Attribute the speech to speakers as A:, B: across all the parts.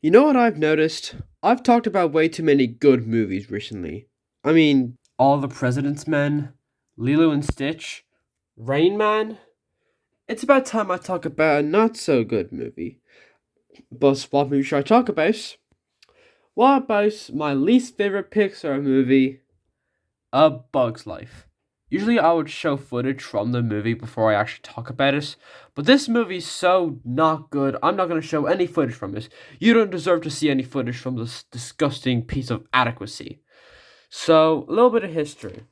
A: You know what I've noticed? I've talked about way too many good movies recently. I mean, All the President's Men, Lilo and Stitch, Rain Man. It's about time I talk about a not so good movie. But what movie should I talk about? What about my least favorite Pixar movie, A Bug's Life? Usually I would show footage from the movie before I actually talk about it, but this movie's so not good, I'm not going to show any footage from it. You don't deserve to see any footage from this disgusting piece of adequacy. So, a little bit of history.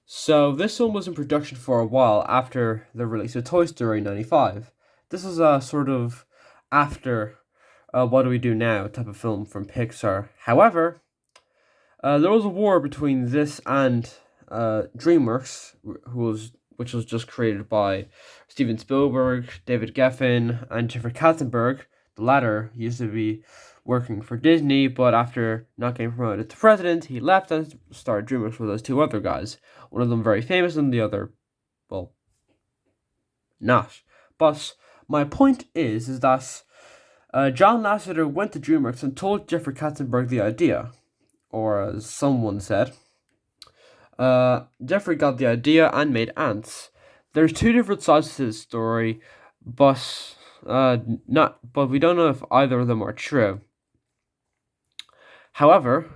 A: So, this one was in production for a while after the release of Toy Story 95. This is a sort of after What Do We Do Now type of film from Pixar. However, there was a war between this and DreamWorks, which was just created by Steven Spielberg, David Geffen, and Jeffrey Katzenberg. The latter used to be working for Disney, but after not getting promoted to president, he left and started DreamWorks with those two other guys. One of them very famous, and the other, well, not. But my point is that John Lasseter went to DreamWorks and told Jeffrey Katzenberg the idea, or as someone said. Jeffrey got the idea and made ants. There's two different sides to this story, but but we don't know if either of them are true. However,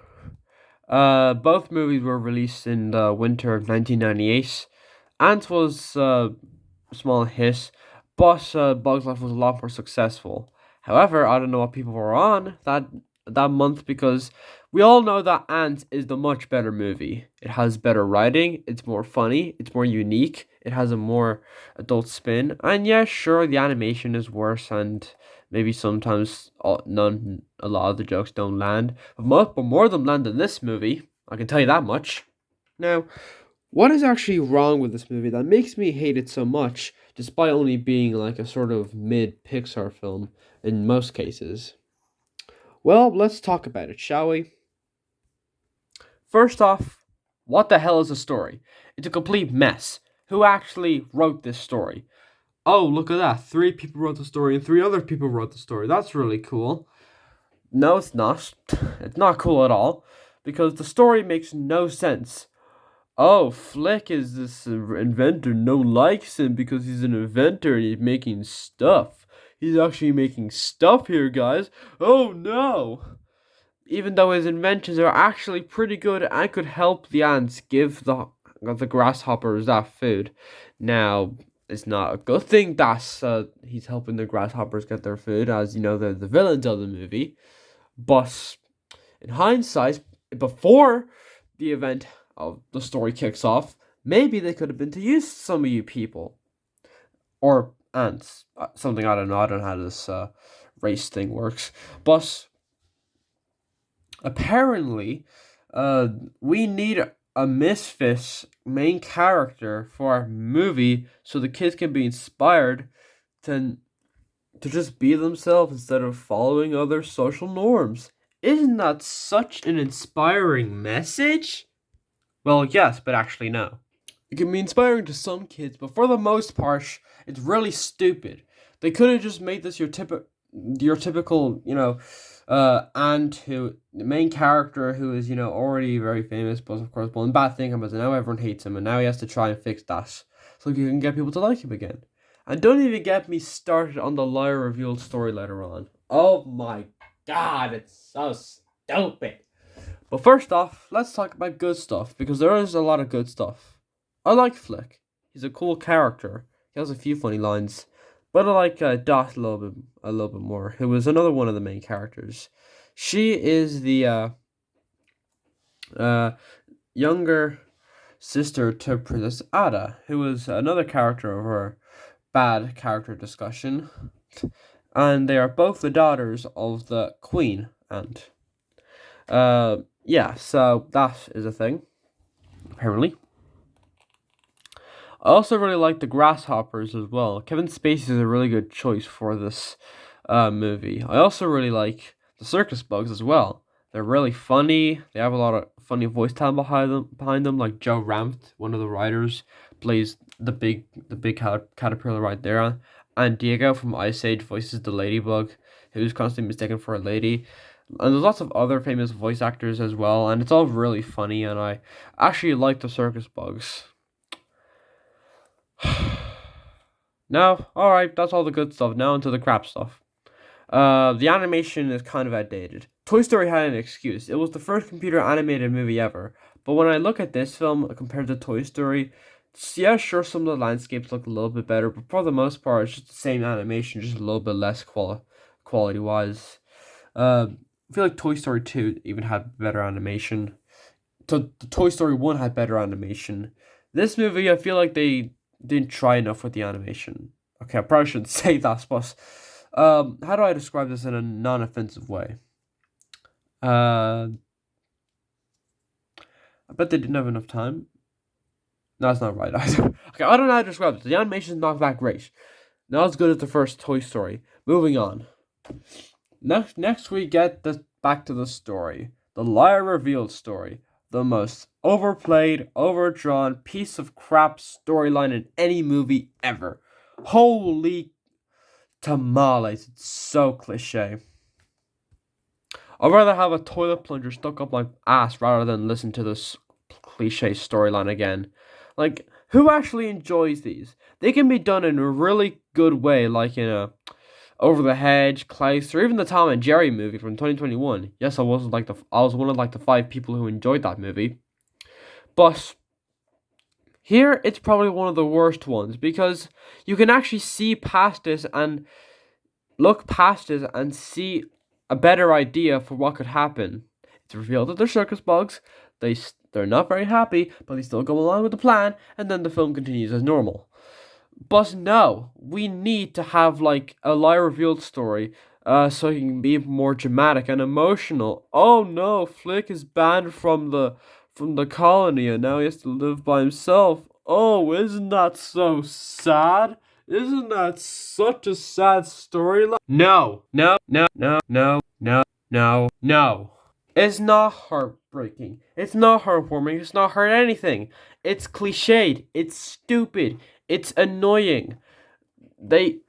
A: both movies were released in the winter of 1998. Ants was a small hit, but Bugs Life was a lot more successful. However, I don't know what people were on that month because we all know that Ants is the much better movie. It has better writing, it's more funny, it's more unique, it has a more adult spin, and yeah, sure, the animation is worse and maybe sometimes a lot of the jokes don't land, but more of them land in this movie. I can tell you that much. Now, what is actually wrong with this movie that makes me hate it so much, despite only being like a sort of mid Pixar film in most cases? Well, let's talk about it, shall we? First off, what the hell is a story? It's a complete mess. Who actually wrote this story? Oh, look at that. Three people wrote the story and three other people wrote the story. That's really cool. No, it's not. It's not cool at all because the story makes no sense. Oh, Flick is this inventor. No one likes him because he's an inventor and he's making stuff. He's actually making stuff here, guys. Oh no! Even though his inventions are actually pretty good and could help the ants give the grasshoppers that food. Now, it's not a good thing that he's helping the grasshoppers get their food, as you know, they're the villains of the movie. But in hindsight, before the event of the story kicks off, maybe they could have been to use some of you people. Or ants. Something I don't know. I don't know how this race thing works. But apparently, we need a misfit main character for our movie so the kids can be inspired to just be themselves instead of following other social norms. Isn't that such an inspiring message? Well, yes, but actually no. It can be inspiring to some kids, but for the most part, it's really stupid. They could have just made this your typical, aunt who the main character who is already very famous, but of course one bad thing happens and now everyone hates him, and now he has to try and fix that so he can get people to like him again. And don't even get me started on the liar revealed story later on. Oh my god, it's so stupid. But first off, let's talk about good stuff because there is a lot of good stuff. I like Flick. He's a cool character. He has a few funny lines, but I like Dot a little bit more. Who was another one of the main characters. She is the younger sister to Princess Ada, who was another character of our bad character discussion, and they are both the daughters of the Queen. And yeah, so that is a thing apparently. I also really like the grasshoppers as well. Kevin Spacey is a really good choice for this movie. I also really like the circus bugs as well. They're really funny. They have a lot of funny voice talent behind them. Like Joe Rampt, one of the writers, plays the big caterpillar right there. and Diego from Ice Age voices the ladybug, who's constantly mistaken for a lady. And there's lots of other famous voice actors as well, and it's all really funny, and I actually like the circus bugs. Now, alright, that's all the good stuff. Now into the crap stuff. The animation is kind of outdated. Toy Story had an excuse. It was the first computer animated movie ever. But when I look at this film compared to Toy Story, yeah, sure, some of the landscapes look a little bit better, but for the most part, it's just the same animation, just a little bit less quality wise. I feel like Toy Story 2 even had better animation. The Toy Story 1 had better animation. This movie, I feel like they didn't try enough with the animation. Okay, I probably shouldn't say that, but how do I describe this in a non-offensive way? I bet they didn't have enough time. No, that's not right either. Okay, I don't know how to describe this. The animation is not that great. Not as good as the first Toy Story. Moving on. Next we get back to the story. The liar revealed story. The most overplayed, overdrawn piece of crap storyline in any movie ever. Holy tamales, it's so cliche. I'd rather have a toilet plunger stuck up my ass rather than listen to this cliche storyline again. Like, who actually enjoys these? They can be done in a really good way, like in a Over the Hedge, Klaus, or even the Tom and Jerry movie from 2021. Yes, I was one of the 5 people who enjoyed that movie. But here it's probably one of the worst ones because you can actually see past this and look past it and see a better idea for what could happen. It's revealed that they're circus bugs. They're not very happy, but they still go along with the plan, and then the film continues as normal. But no, we need to have like a lie revealed story, so he can be more dramatic and emotional. Oh no, Flick is banned from the colony, and now he has to live by himself. Oh, isn't that so sad? Isn't that such a sad storyline? No, no, no, no, no, no, no, no. It's not heartbreaking. It's not heartwarming. It's not hurt anything. It's cliched. It's stupid. It's annoying. The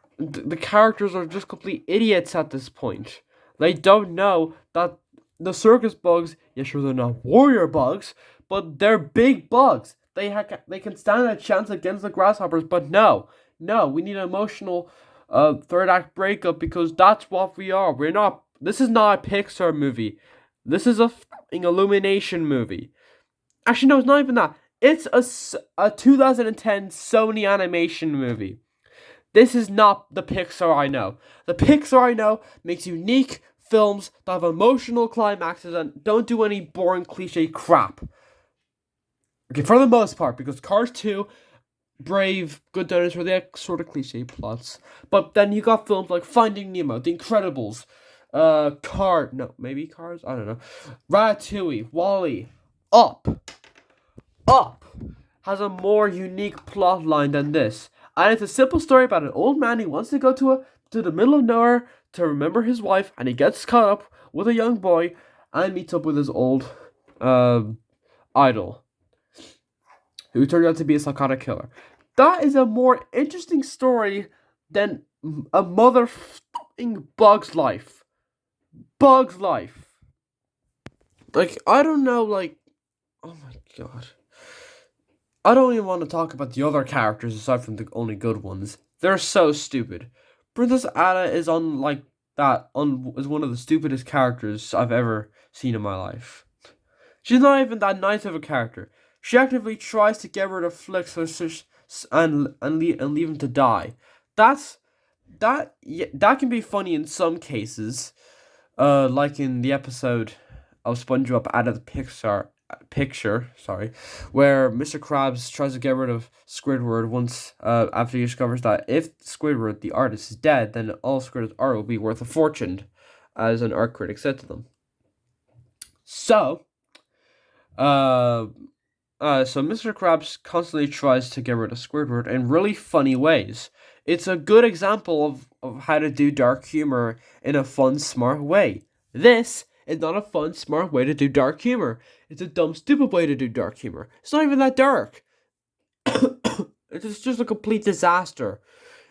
A: characters are just complete idiots at this point. They don't know that the circus bugs, yeah, sure, they're not warrior bugs, but they're big bugs. They can stand a chance against the grasshoppers, but no, we need an emotional third act breakup because that's what we are. We're not. This is not a Pixar movie. This is a fucking Illumination movie. Actually, no, it's not even that. It's a 2010 Sony animation movie. This is not the Pixar I know. The Pixar I know makes unique films that have emotional climaxes and don't do any boring cliche crap. Okay, for the most part, because Cars 2, Brave, Good Dinosaur, they have sort of cliche plots. But then you got films like Finding Nemo, The Incredibles, Cars? I don't know. Ratatouille, Wall-E, Up has a more unique plot line than this. And it's a simple story about an old man who wants to go to the middle of nowhere to remember his wife, and he gets caught up with a young boy and meets up with his old idol, who turned out to be a psychotic killer. That is a more interesting story than a motherfucking Bug's Life. Bug's Life. Like, I don't know, like, oh my god. I don't even want to talk about the other characters aside from the only good ones. They're so stupid. Princess Anna is is one of the stupidest characters I've ever seen in my life. She's not even that nice of a character. She actively tries to get rid of Flick and leave him to die. That can be funny in some cases, like in the episode of SpongeBob out of the picture, where Mr. Krabs tries to get rid of Squidward once after he discovers that if Squidward, the artist, is dead, then all Squidward's art will be worth a fortune, as an art critic said to them. So Mr. Krabs constantly tries to get rid of Squidward in really funny ways. It's a good example of how to do dark humor in a fun, smart way. This is not a fun, smart way to do dark humor. It's a dumb, stupid way to do dark humor. It's not even that dark. It's just a complete disaster.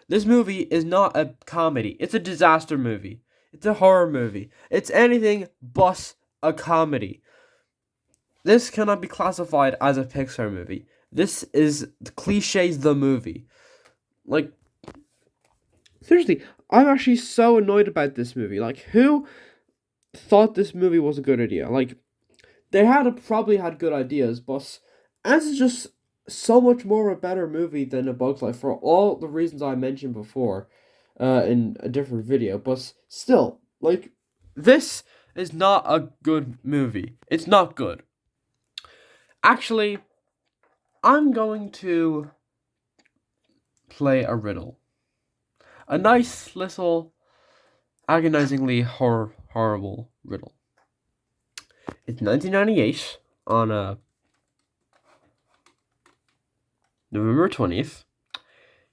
A: This movie is not a comedy. It's a disaster movie. It's a horror movie. It's anything but a comedy. This cannot be classified as a Pixar movie. This is cliches the movie. Like, seriously, I'm actually so annoyed about this movie. Like, who thought this movie was a good idea? Like, they probably had good ideas, but as is just so much more a better movie than A Bug's Life for all the reasons I mentioned before, in a different video. But still, like, this is not a good movie. It's not good. Actually, I'm going to play a riddle. A nice little agonizingly horrible riddle. It's 1998 on November 20th.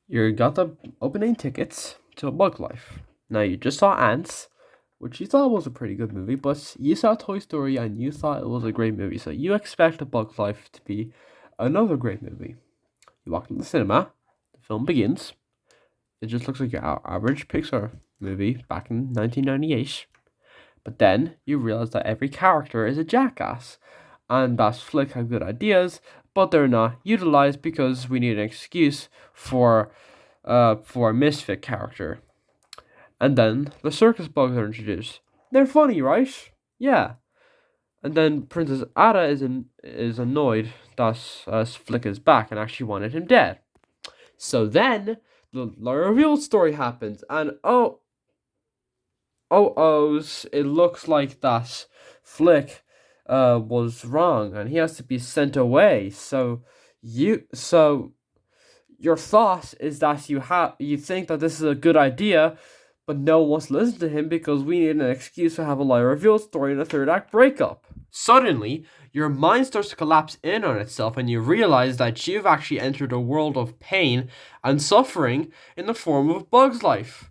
A: You got the opening tickets to A Bug Life. Now, you just saw Ants, which you thought was a pretty good movie, but you saw Toy Story and you thought it was a great movie, so you expect A Bug Life to be another great movie. You walk into the cinema, the film begins. It just looks like your average Pixar movie back in 1998. But then you realize that every character is a jackass, and that Flick had good ideas, but they're not utilized because we need an excuse for a misfit character. And then the circus bugs are introduced. They're funny, right? Yeah. And then Princess Ada is annoyed that Flick is back and actually wanted him dead. So then the reveal story happens, and it looks like that Flick was wrong, and he has to be sent away. So your thought is that you think that this is a good idea, but no one wants to listen to him because we need an excuse to have a lie reveal story in a third act breakup. Suddenly, your mind starts to collapse in on itself, and you realize that you've actually entered a world of pain and suffering in the form of a Bug's Life.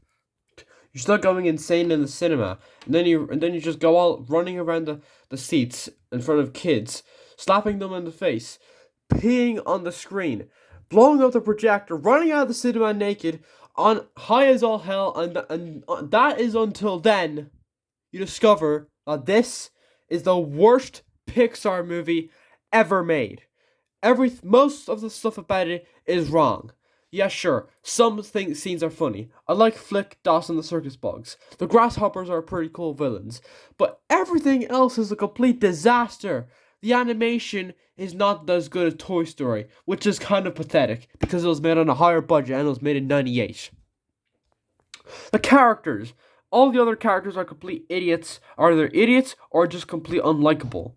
A: You start going insane in the cinema, and then you just go all running around the seats in front of kids, slapping them in the face, peeing on the screen, blowing up the projector, running out of the cinema naked, on high as all hell, and that is until then you discover that this is the worst Pixar movie ever made. Most of the stuff about it is wrong. Yeah, sure, some scenes are funny. I like Flick, Dawson, the circus bugs. The grasshoppers are pretty cool villains. But everything else is a complete disaster. The animation is not as good as Toy Story, which is kind of pathetic, because it was made on a higher budget and it was made in 98. The characters. All the other characters are complete idiots. Are either idiots or just complete unlikable.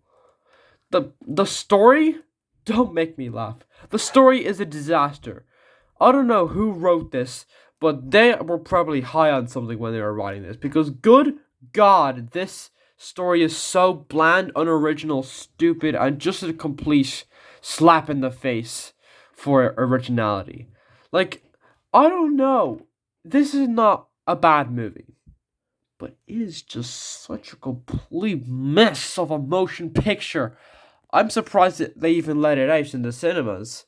A: The story? Don't make me laugh. The story is a disaster. I don't know who wrote this, but they were probably high on something when they were writing this, because good God, this story is so bland, unoriginal, stupid, and just a complete slap in the face for originality. Like, I don't know. This is not a bad movie, but it is just such a complete mess of a motion picture. I'm surprised that they even let it out in the cinemas.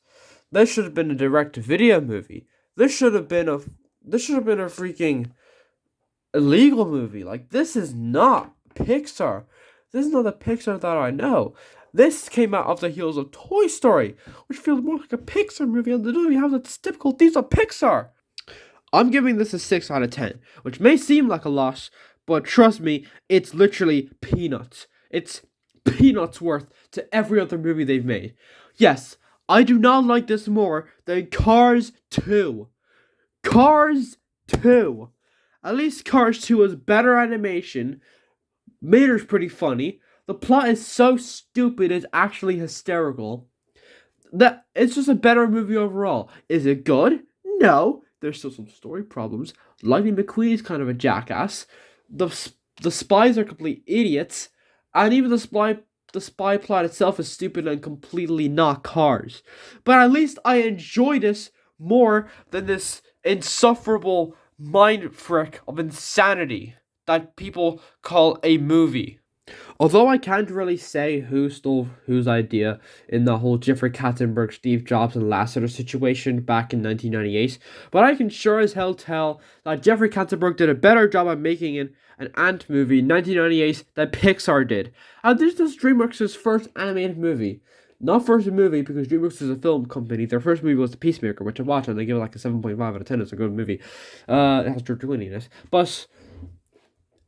A: This should have been a direct-to-video movie. This should have been a freaking illegal movie. Like, this is not Pixar. This is not the Pixar that I know. This came out of the heels of Toy Story, which feels more like a Pixar movie, and they don't even have the typical themes of Pixar. I'm giving this a 6 out of 10, which may seem like a lot, but trust me, it's literally peanuts. It's peanuts worth to every other movie they've made. Yes, I do not like this more than Cars 2. Cars 2. At least Cars 2 has better animation. Mater's pretty funny. The plot is so stupid it's actually hysterical. That it's just a better movie overall. Is it good? No. There's still some story problems. Lightning McQueen is kind of a jackass. The spies are complete idiots. And even the spy plot itself is stupid and completely not Cars. But at least I enjoy this more than this insufferable mind frick of insanity that people call a movie. Although I can't really say who stole whose idea in the whole Jeffrey Katzenberg, Steve Jobs, and Lasseter situation back in 1998, but I can sure as hell tell that Jeffrey Katzenberg did a better job at making an Ant movie in 1998 than Pixar did. And this is DreamWorks' first animated movie. Not first movie, because DreamWorks is a film company. Their first movie was The Peacemaker, which I watched, and they give it like a 7.5 out of 10. It's a good movie. It has George Clooney in it. But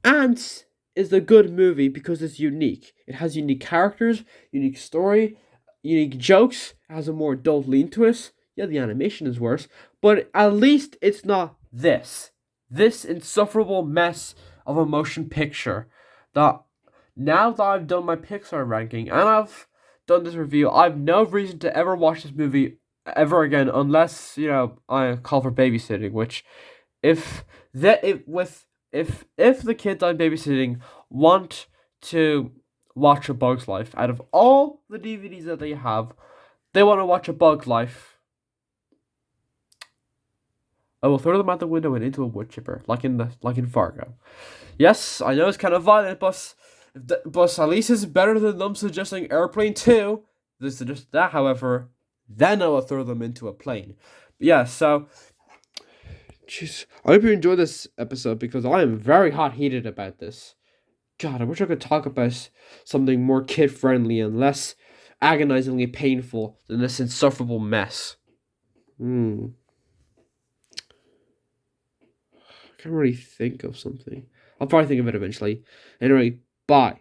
A: Ants is a good movie because it's unique. It has unique characters, unique story, unique jokes. It has a more adult lean to it. Yeah, the animation is worse, but at least it's not this insufferable mess of a motion picture. That now that I've done my Pixar ranking and I've done this review, I've no reason to ever watch this movie ever again, unless I call for babysitting, which if that if with if the kids I'm babysitting want to watch A Bug's Life, out of all the DVDs that they have, they want to watch A Bug's Life, I will throw them out the window and into a wood chipper, like in Fargo. Yes, I know it's kind of violent, but at least it's better than them suggesting Airplane 2. They suggest that, however, then I will throw them into a plane. Yeah, so jeez, I hope you enjoyed this episode because I am very hot heated about this. God, I wish I could talk about something more kid friendly and less agonizingly painful than this insufferable mess. I can't really think of something. I'll probably think of it eventually. Anyway, bye.